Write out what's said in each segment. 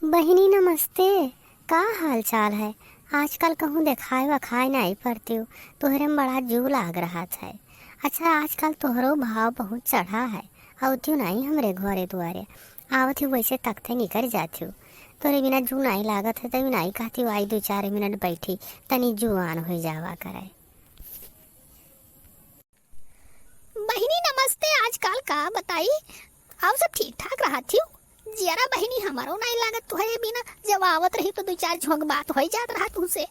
बहिनी नमस्ते। का हाल चाल है? आजकल कहूँ देखाए वखाए नहीं पड़ती हो। तोहरे में बड़ा जू लाग रहा था। अच्छा, आजकल तोहरो भाव बहुत चढ़ा है। आवती नहीं हमरे घरे दुआरे। आवत ही वैसे तकते निकल जाती हो। तोरे बिना जू नहीं लागत है तभी नहीं कहती हो आई 2-4 मिनट बैठी तनी जुआन हो जावा करे। बहिनी नमस्ते। आजकल का बताई आप सब ठीक ठाक रहा थी? जरा बहिनी हमारो नहीं लागत तुहरे बिना जब आवत रही तो 2-4 झोंक बात हो जात रहा तुमसे।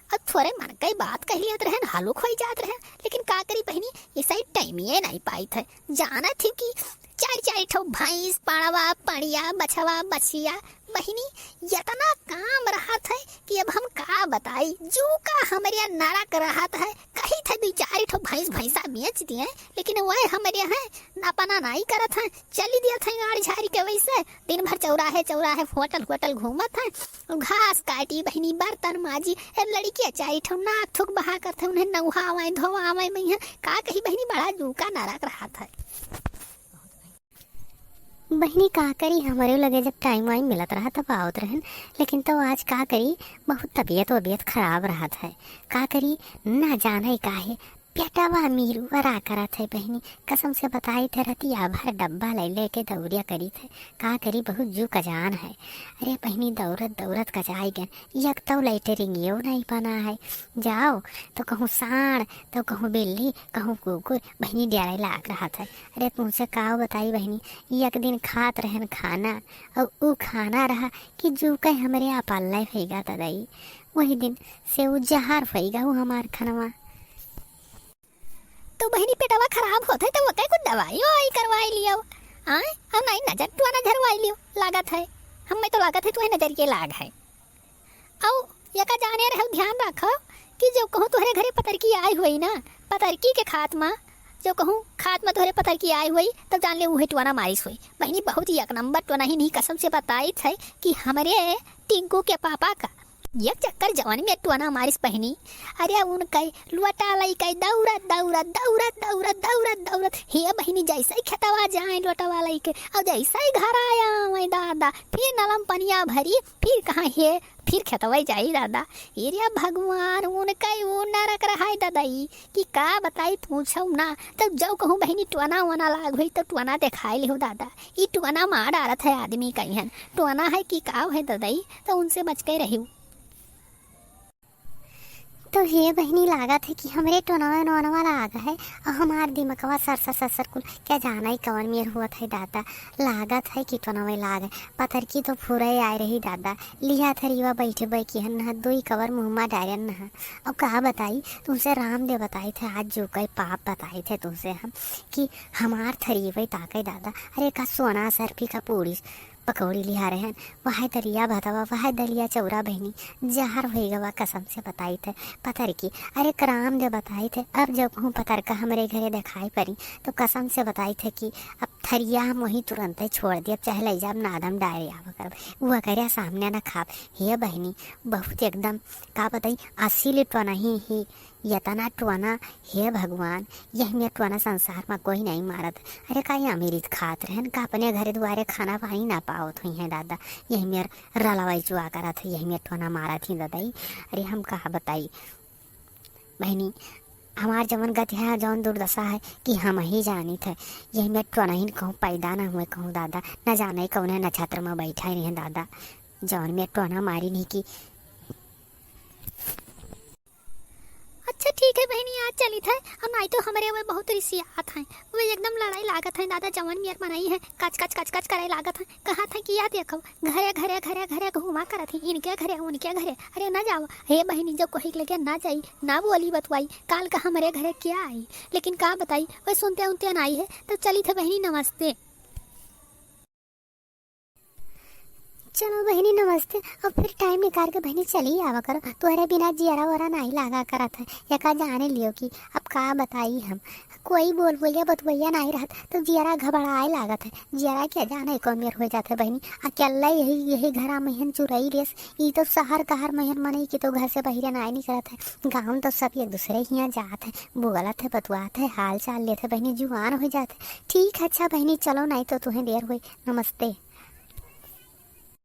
अब थोड़े मन कई बात कह लियत रहे हालुक हो जात रहे, लेकिन का करी बहिनी ये सही टाइम ये नहीं पाई थे। जाना थी कि चार चार ठो भैंस पाड़वा पड़िया बछवा बछिया बहिनी इतना काम रहा था कि अब हम का बताई। जू का हमारे नरक रहा था। कही थे 2-4 ठो भैंसा बेच दिए, लेकिन वह हमारे यहाँ नापना नहीं करत है। चली दिया था गाड़ी झाड़ी के वैसे दिन भर चौराहे चौराहे होटल होटल घूमत है। घास काटी बहिनी बर्तन माजी लड़कियाँ चाहे ठो नाक थुक बहा करते उन्हें नहावे धोवावे में का कही बहिनी बड़ा जू का नरक रहा था। बहिनी का करी हमारे लगे जब टाइम वाइम मिलत रहा तब आवत रहन, लेकिन तो आज का करी बहुत तबीयत खराब रहा था। का करी ना जाने काहे पेटवा मीरू वरा करत है। बहिनी कसम से बताई थे रतिया भर डब्बा ले लेके दौड़िया करी थे। का करी बहुत जू कजान है। अरे बहिनी दौड़त दौड़त कजाई गन यक तो लेटरिंग यो नहीं बना है। जाओ तो कहूँ साढ़ तो कहूँ बिल्ली कहूँ कुकुर बहिनी डरे लाग रहा था। अरे तुमसे का बताई बहिनी, एक दिन खात रहन खाना और ऊ खाना रहा कि जू कह हमारे आप अल्लाह फेगा तदई। वही दिन से ऊ जहर फेगा वो हमार खनवा। तो बहनी पेटवा खराब होते तो वो कई कुछ दवाई ववाई करवाई लियो। आए हम नहीं नजर टुआ ना झरवाई लियो लागत है। हमें तो लागत है तुम्हें नजर के लाग है। आओ यका जाने रहो ध्यान रखो कि जो कहूँ तुम्हारे घरे पतरकी आई हुई ना, पतरकी के खात्मा जो कहूँ खात्मा तुम्हारे पतरकी आई हुई तब जान ले वही टुआना मारिस हुई। बहनी बहुत ही एक नंबर टुआना ही नहीं कसम से बताई थे कि हमारे टिंकू के पापा का एक चक्कर जवानी में टुआना मारिस बहनी। अरे उनका लुटा लाई कई दौड़त दौड़त दौड़त दौड़त दौड़त दौड़त हे बहनी जैसे ही खेतवा जाए लुटवा लाई के और जैसा ही घर आया मैं दादा फिर नलम पनिया भरी फिर कहाँ है फिर खेतवा जाई दादा। एरिया भगवान उनका वो नरक रहा है दादाई कि का बताई पूछो ना। तब जब कहूँ बहनी टुआना वना लाग हुई तो टुआना दिखाई ले हो दादा। ये टुआना मार डालत है आदमी कहीं है टुआना है कि का है दादाई, तो उनसे बच के रही। तो ये बहनी लागत है कि हमरे टोनवा नोनवा लागा है और हमार दिमकवा सरसर कुल क्या जाना ही कवन मेर हुआ था दादा। लागत है कि टोनवा लाग है पत्थर की तो फुरे आए रही दादा। लिया थरीवा बैठे बैठी हन दो ही कवर मुँहमा डायरन न। अब कहा बताई तुमसे रामदेव बताए थे आज जो कई पाप बताए थे तुमसे हम कि हमार थरीवा ताके दादा। अरे का सोना सरफी का पूरी पकौड़ी लिया रहे हैं वह दरिया भतवा वह दलिया चौरा बहनी जहर हो गवा कसम से बताई थे पत्थर की। अरे कराम दे बताई थे अब जब कहूँ पत्थर का हमारे घरे दिखाई पड़ी तो कसम से बताई थे कि अब थरिया हम वहीं तुरंत ही छोड़ दिए चाहे ले जाब नादम डायरिया कर वह करे सामने न खाब। हे बहनी बहुत एकदम का बताई 80 लीटर नहीं ही यतना टुआना। हे भगवान यही में टुआना संसार में कोई नहीं मारत। अरे का अमीरित खात रहन का अपने घरे दुआरे खाना पानी ना पावत हुई है दादा। यही मेर रलवाई चुआ करा था यही में टुआना मारा थी दादाई। अरे हम कहा बताई बहनी हमार जवन गति है जवन दुर्दशा है कि हम ही जानी थे। यही में टुआना ही कहूँ पैदा ना हुए कहूँ दादा न जाने कौन है नक्षत्र में बैठा ही नहीं है दादा जवन में टुआना मारी नहीं की। अच्छा ठीक है बहनी आज चली थे हम नहीं तो हमारे वो बहुत रिसियात हैं वो एकदम लड़ाई लागत है दादा जवन मियर मनाई है कच कच कच कच करे लागत है। कहा था कि यह देखो घरे घरे घरे घरे घुमा कर थी इनके घरे उनके घरे। अरे ना जाओ हे बहनी जब कोई लेके ना जाई ना बोली बतवाई काल का हमारे घरे क्या आई, लेकिन का बताई वह सुनते उनते आई है तो चली थे बहनी नमस्ते। चलो बहनी नमस्ते। अब फिर टाइम निकाल के बहनी चली आवा करो तुम्हारे बिना जियरा वरा नहीं लागा करा था या का जाने लियो कि अब का बताई हम कोई बोल बोलिया बतवैया नहीं रहत तो जियरा घबराए लागत है। जियरा क्या जाने कौन मेर हो जाते बहनी अकेला यही घरा महन चुराई रेस ये तो शहर कहर महन मने की तो घर से बहिरे नहीं निकलत है। गाँव तो सब एक दूसरे यहाँ जात है बोलत है बतवात है हाल चाल लेते बहनी जुआन हो जाते। ठीक है अच्छा बहनी चलो नहीं तो तुम्हें देर हुई नमस्ते।